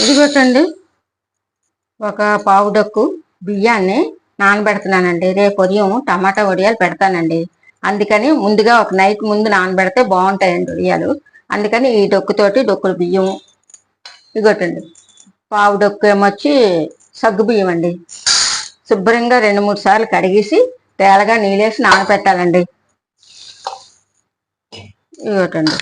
ఇదిగోటండి ఒక పావు డక్కు బియ్యాన్ని నానబెడుతున్నానండి. రేపు ఉదయం టమాటా వడియాలు పెడతానండి. అందుకని ముందుగా ఒక నైట్ ముందు నానబెడితే బాగుంటాయండి వడియాలు. అందుకని ఈ డొక్కుతోటి డొక్కులు బియ్యం. ఇదిగోటండి పావు డొక్కు ఏమొచ్చి సగ్గు బియ్యం అండి. శుభ్రంగా 2-3 సార్లు కడిగేసి తేలగా నీళ్ళేసి నానబెట్టాలండి. ఇదిగోటండి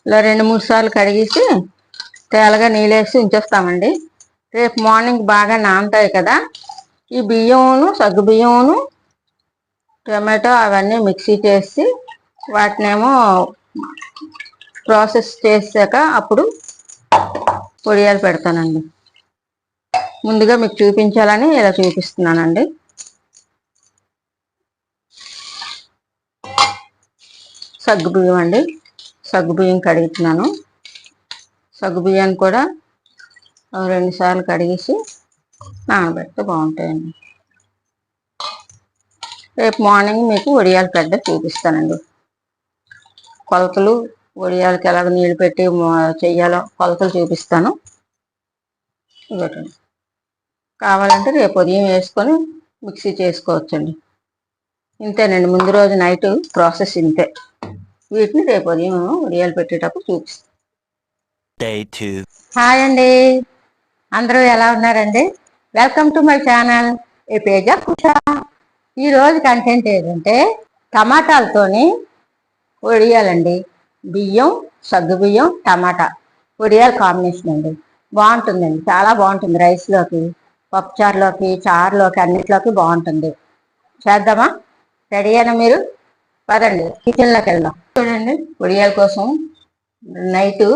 ఇలా 2-3 సార్లు కడిగేసి తేలగా నీళ్ళేసి ఉంచేస్తామండి. రేపు మార్నింగ్ బాగా నానతాయి కదా, ఈ బియ్యమును సగ్గు బియ్యమును టమాటో అవన్నీ మిక్సీ చేసి వాటినేమో ప్రాసెస్ చేసాక అప్పుడు వడియాలు పెడతానండి. ముందుగా మీకు చూపించాలని ఇలా చూపిస్తున్నానండి. సగ్గు బియ్యం అండి, సగ్గు బియ్యం కడుగుతున్నాను. సగ్గు బియ్యాన్ని కూడా 2 సార్లు కడిగేసి నానబెడితే బాగుంటాయండి. రేపు మార్నింగ్ మీకు వడియాలు పెద్ద చూపిస్తానండి. కొలతలు వడియాలకి ఎలాగ నీళ్ళు పెట్టి చెయ్యాలో కొలతలు చూపిస్తాను. ఇవ్వటండి కావాలంటే రేపు ఉదయం వేసుకొని మిక్సీ చేసుకోవచ్చండి. ఇంతేనండి, ముందు రోజు నైట్ ప్రాసెస్ ఇంతే. వీటిని రేపు ఉదయం వడియాలు పెట్టేటప్పుడు చూపిస్తాను. హాయ్ అండి, అందరూ ఎలా ఉన్నారండి? Welcome to my channel A page of Usha. ఈరోజు కంటెంట్ ఏంటంటే టమాటాలతోని వడియాలండి. బియ్యం, సగ్గు బియ్యం, టమాటా వడియాల కాంబినేషన్ అండి. బాగుంటుందండి, చాలా బాగుంటుంది. రైస్లోకి, పప్పుచారులోకి, చారులోకి అన్నిట్లోకి బాగుంటుంది. చేద్దామా? రెడీ అయినా మీరు? పదండి కిచెన్లోకి వెళ్దాం. చూడండి, వడియాల కోసం నైటు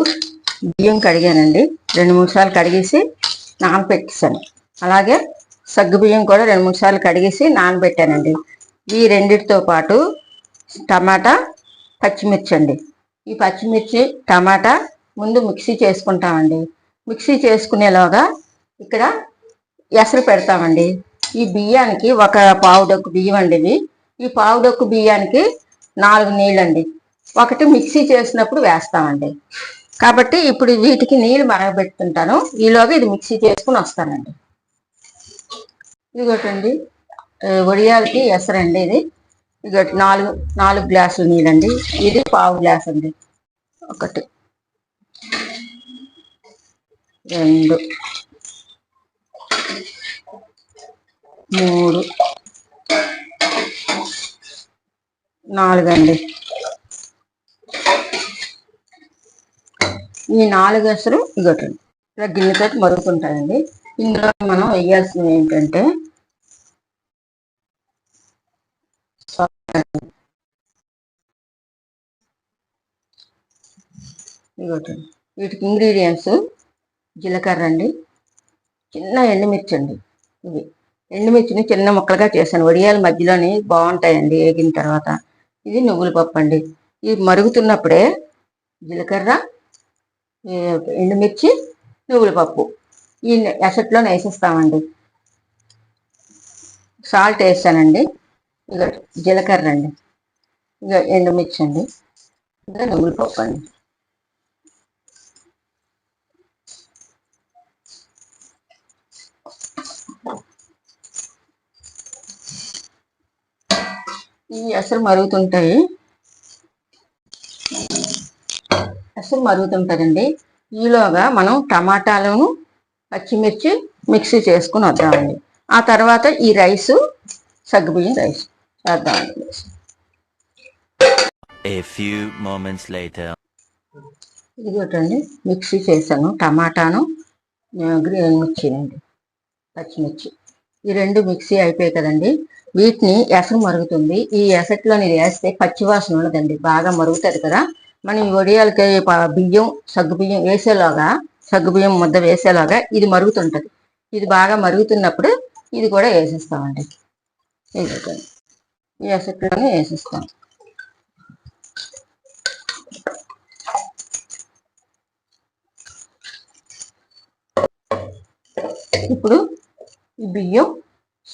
బియ్యం కడిగానండి. 2-3 సార్లు కడిగేసి నానబెట్టేసాను. అలాగే సగ్గు బియ్యం కూడా 2-3 సార్లు కడిగేసి నానబెట్టానండి. ఈ రెండిటితో పాటు టమాటా, పచ్చిమిర్చి అండి. ఈ పచ్చిమిర్చి టమాటా ముందు మిక్సీ చేసుకుంటామండి. మిక్సీ చేసుకునేలోగా ఇక్కడ ఎసరు పెడతామండి. ఈ బియ్యానికి ఒక పావు డొక్కు బియ్యం అండి ఇవి. ఈ పావు డొక్కు బియ్యానికి 4 నీళ్ళండి. ఒకటి మిక్సీ చేసినప్పుడు వేస్తామండి. కాబట్టి ఇప్పుడు వీటికి నీళ్ళు మరగబెట్టుకుంటాను. ఈలోగా ఇది మిక్సీ చేసుకుని వస్తానండి. ఇదిగోటండి వడియాలకి ఎసరండి ఇది. ఇదిగోటి 4 గ్లాసులు నీళ్ళండి. ఇది పావు గ్లాస్ అండి. 1 2 3 4 అండి. ఈ 4 ఎసరు ఇగోటండి ఇలా గిన్నెతో మరుగుతుంటాయండి. ఇందులో మనం వేయాల్సినవి ఏంటంటే ఇగోటండి వీటికి ఇంగ్రీడియంట్స్ జీలకర్ర అండి, చిన్న ఎండుమిర్చి అండి. ఇవి ఎండుమిర్చిని చిన్న ముక్కలుగా చేశాను. వడియాల మధ్యలోని బాగుంటాయండి వేగిన తర్వాత. ఇది నువ్వుల పప్పు అండి. ఇది మరుగుతున్నప్పుడే జీలకర్ర, ఎండుమిర్చి, నువ్వుల పప్పు ఈ ఎసట్లో వేసేస్తామండి. సాల్ట్ వేస్తానండి. ఇక జీలకర్ర అండి, ఇక ఎండుమిర్చి అండి, ఇక నువ్వుల పప్పు అండి. ఈ ఎసరు మరుగుతుంటుందండి. ఈలోగా మనం టమాటాలను, పచ్చిమిర్చి మిక్సీ చేసుకుని వద్దామండి. ఆ తర్వాత ఈ రైసు సగ్గుబియ్యం రైస్ చేద్దామండి. ఇదిగోటండి మిక్సీ చేశాను. టమాటాను, గ్రీన్ మిర్చినండి, పచ్చిమిర్చి ఈ 2 మిక్సీ అయిపోయాయి కదండి. వీటిని ఎసరు మరుగుతుంది. ఈ ఎసట్లోని వేస్తే పచ్చివాసన ఉండదండి, బాగా మరుగుతుంది కదా. మనం ఈ వడియాలకి బియ్యం, సగ్గుబియ్యం వేసేలాగా, సగ్గుబియ్యం ముద్ద వేసేలాగా ఇది మరుగుతుంటుంది. ఇది బాగా మరుగుతున్నప్పుడు ఇది కూడా వేసేస్తామండి. ఈ ఎసట్లోనే వేసేస్తాం. ఇప్పుడు ఈ బియ్యం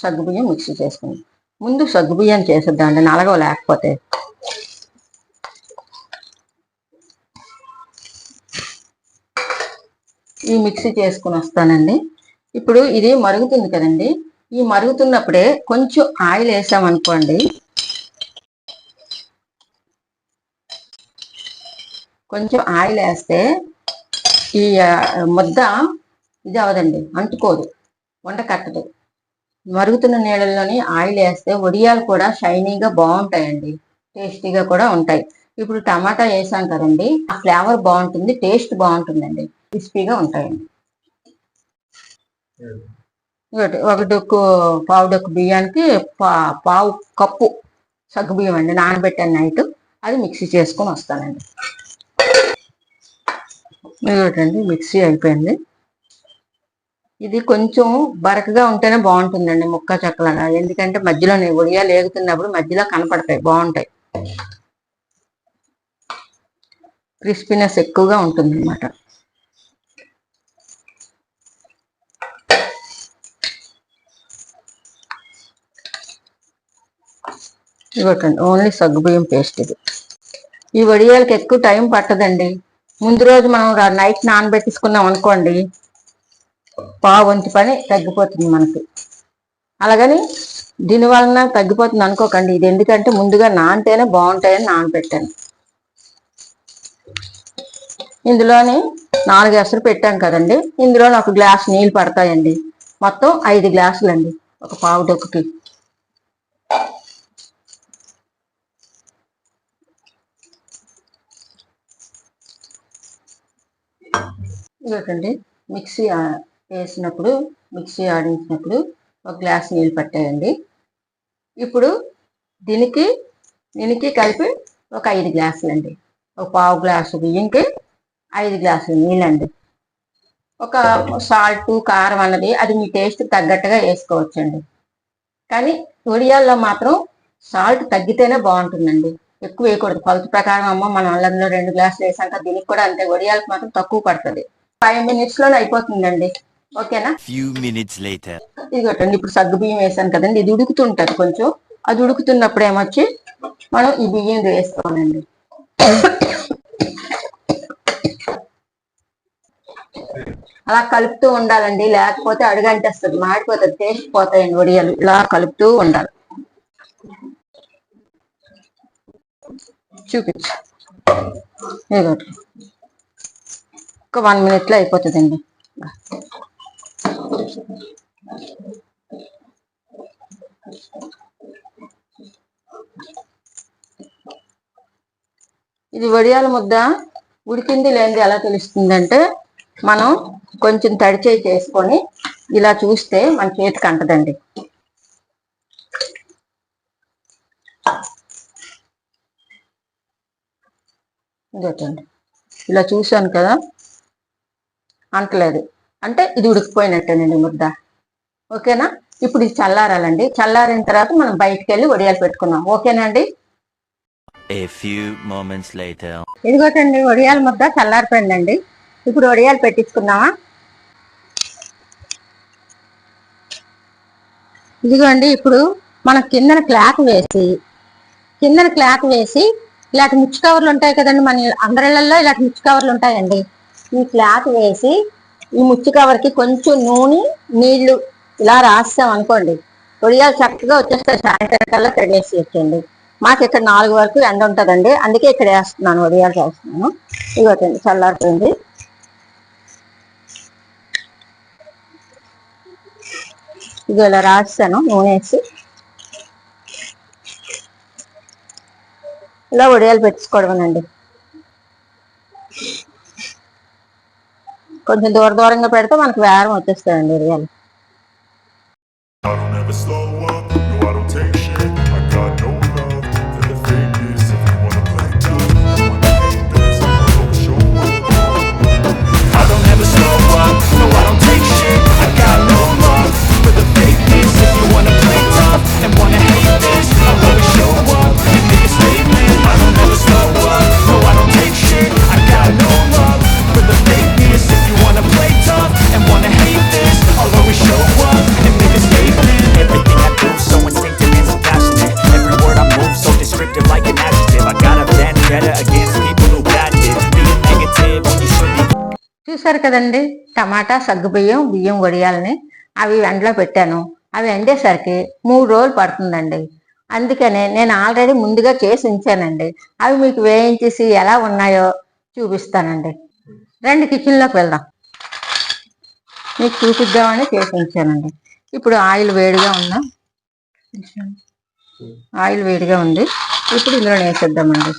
సగ్గుబియ్యం మిక్సీ చేసుకుందాం. ముందు సగ్గుబియ్యం చేసేద్దామండి, నలగవ లేకపోతే. ఈ మిక్సీ చేసుకుని వస్తానండి. ఇప్పుడు ఇది మరుగుతుంది కదండి, ఈ మరుగుతున్నప్పుడే కొంచెం ఆయిల్ వేసామనుకోండి, కొంచెం ఆయిల్ వేస్తే ఈ ముద్ద ఇది అవదండి, అంటుకోదు, వంట కట్టదు. మరుగుతున్న నీళ్ళల్లోని ఆయిల్ వేస్తే వడియాలు కూడా షైనీగా బాగుంటాయండి, టేస్టీగా కూడా ఉంటాయి. ఇప్పుడు టమాటా వేసాం కదండి, ఆ ఫ్లేవర్ బాగుంటుంది, టేస్ట్ బాగుంటుందండి, క్రిస్పీగా ఉంటాయండి. ఒక డొక్కు పావు డొక్కు బియ్యానికి పావు కప్పు సగ్గు బియ్యం అండి, నానబెట్టాను నైట్. అది మిక్సీ చేసుకొని వస్తానండి. ఇదిగోటండి మిక్సీ అయిపోయింది. ఇది కొంచెం బరకగా ఉంటేనే బాగుంటుందండి, ముక్క చెక్కలాగా. ఎందుకంటే మధ్యలో వడియాలు ఏగుతున్నప్పుడు మధ్యలో కనపడతాయి, బాగుంటాయి, క్రిస్పీనెస్ ఎక్కువగా ఉంటుంది అన్నమాట. ఇవ్వకండి ఓన్లీ సగ్గుబియ్యం పేస్ట్ ఇది. ఈ వడియాలకి ఎక్కువ టైం పట్టదండి. ముందు రోజు మనం నైట్ నానబెట్టించుకున్నాం అనుకోండి, పావంతి పని తగ్గిపోతుంది మనకి. అలాగని దీని వలన తగ్గిపోతుంది అనుకోకండి, ఇది ఎందుకంటే ముందుగా నానితేనే బాగుంటాయని నానబెట్టాను. ఇందులోని 4 ఎసరు పెట్టాం కదండి, ఇందులోని 1 గ్లాస్ నీళ్ళు పడతాయండి. మొత్తం 5 గ్లాసులు అండి ఒక పావు డొక్కుకి. ఇదొకండి మిక్సీ వేసినప్పుడు, మిక్సీ ఆడించినప్పుడు 1 గ్లాస్ నీళ్ళు పట్టాయండి. ఇప్పుడు దీనికి కలిపి ఒక 5 గ్లాసులు అండి. ఒక పావు గ్లాసు బియ్యంకి 5 గ్లాసులు నీళ్ళండి. ఒక సాల్ట్ కారం అన్నది అది మీ టేస్ట్ తగ్గట్టుగా వేసుకోవచ్చండి. కానీ వడియాల్లో మాత్రం సాల్ట్ తగ్గితేనే బాగుంటుందండి, ఎక్కువ వేయకూడదు. కొలత ప్రకారం అమ్మ మనం అల్లంలో 2 గ్లాసులు వేసాక దీనికి కూడా అంతే, వడియాలకు మాత్రం తక్కువ పడుతుంది. 5 minutes లోనే అయిపోతుందండి. ఓకేనా? ఇదిగోటండి ఇప్పుడు సగ్గు బియ్యం వేసాను కదండి, ఇది ఉడుకుతుంటది కొంచెం. అది ఉడుకుతున్నప్పుడు ఏమొచ్చి మనం ఈ బియ్యం వేసుకోవాలండి. అలా కలుపుతూ ఉండాలండి, లేకపోతే అడుగంటేస్తుంది, మాడిపోతుంది, టేస్ట్ పోతాయండి వడియాలు. ఇలా కలుపుతూ ఉండాలి. చూపించు. ఇదిగోటి ఒక 1 minute లో అయిపోతుందండి. ఇది వడియాల ముద్ద ఉడికింది లేనిది ఎలా తెలుస్తుందంటే, మనం కొంచెం తడిచేయి చేసుకొని ఇలా చూస్తే మన చేతికి అంటదండి. ఇదొకండి ఇలా చూశాను కదా, అంటలేదు అంటే ఇది ఉడికిపోయినట్టేనండి ముద్ద. ఓకేనా? ఇప్పుడు ఇది చల్లారాలండి. చల్లారిన తర్వాత మనం బయటికి వెళ్ళి వడియాలు పెట్టుకున్నాం. ఓకేనండి? ఇదిగోటండి వడియాల ముద్ద చల్లారిపోయిందండి. ఇప్పుడు వడియాలు పెట్టించుకున్నామా. ఇదిగోండి ఇప్పుడు మనం కిందన క్లాత్ వేసి ఇలాంటి మిర్చి కవర్లు ఉంటాయి కదండి, మన అందరిళ్లలో ఇలాంటి మిర్చి కవర్లు ఉంటాయండి. ఈ క్లాత్ వేసి ఈ మిర్చి కవర్కి కొంచెం నూనె నీళ్లు ఇలా రాస్తాం అనుకోండి, వడియాలు చక్కగా వచ్చేస్తాయి. సాయంత్రం కల్లా తిరిగేసి వచ్చండి. మాకు ఇక్కడ 4 వరకు ఎండ ఉంటుందండి, అందుకే ఇక్కడ వేస్తున్నాను, వడియాలు చేస్తున్నాను. ఇవ్వటండి చల్లారుతుంది. ఇది ఇలా రాస్తాను నూనె వేసి, ఇలా వడియాలు పెట్టుకోవడమేనండి. కొంచెం దూరంగా పెడితే మనకు వేరం వచ్చేస్తాయండి వడియాలు. Always చూసారు కదండి, టమాటా సగ్గుబియ్యం బియ్యం వడియాలని అవి ఎండలో పెట్టాను. అవి ఎండేసరికి 3 రోజులు పడుతుందండి. అందుకనే నేను ఆల్రెడీ ముందుగా చేసి ఉంచానండి. అవి మీకు వేయించేసి ఎలా ఉన్నాయో చూపిస్తానండి. రండి కిచెన్లోకి వెళ్దాం. మీకు చూపిద్దామని చేసి ఉంచానండి. ఇప్పుడు ఆయిల్ వేడిగా ఉంది. ఇప్పుడు ఇందులో వేసేద్దామండి.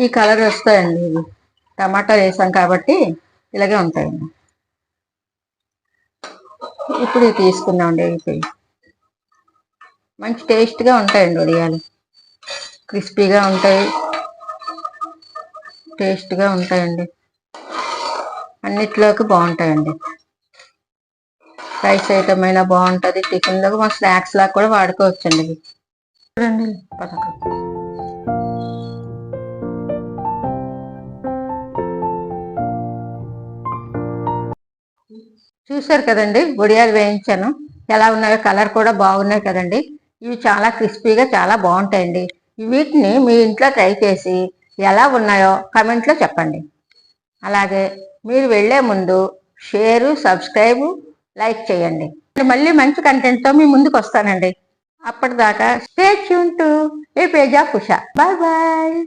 ఈ కలర్ వస్తాయండి. ఇవి టమాటా వేసాం కాబట్టి ఇలాగే ఉంటాయండి. ఇప్పుడు ఇవి తీసుకుందామండి. ఇవి మంచి టేస్ట్గా ఉంటాయండి వడియాలు. క్రిస్పీగా ఉంటాయి, టేస్ట్గా ఉంటాయండి. అన్నిట్లోకి బాగుంటాయండి. రైస్ ఐటమ్ అయినా బాగుంటుంది, టిఫిన్లోకి మా స్నాక్స్ లాగా కూడా వాడుకోవచ్చండి. ఇవి చూడండి పథకం. చూసారు కదండి, వడియాలు వేయించాను. ఎలా ఉన్నాయో, కలర్ కూడా బాగున్నాయి కదండి. ఇవి చాలా క్రిస్పీగా చాలా బాగుంటాయండి. వీటిని మీ ఇంట్లో ట్రై చేసి ఎలా ఉన్నాయో కమెంట్లో చెప్పండి. అలాగే మీరు వెళ్ళే ముందు షేరు, సబ్స్క్రైబు, లైక్ చేయండి. మళ్ళీ మంచి కంటెంట్తో మీ ముందుకు వస్తానండి. అప్పటిదాకా stay tune to a page of Usha. Bye bye.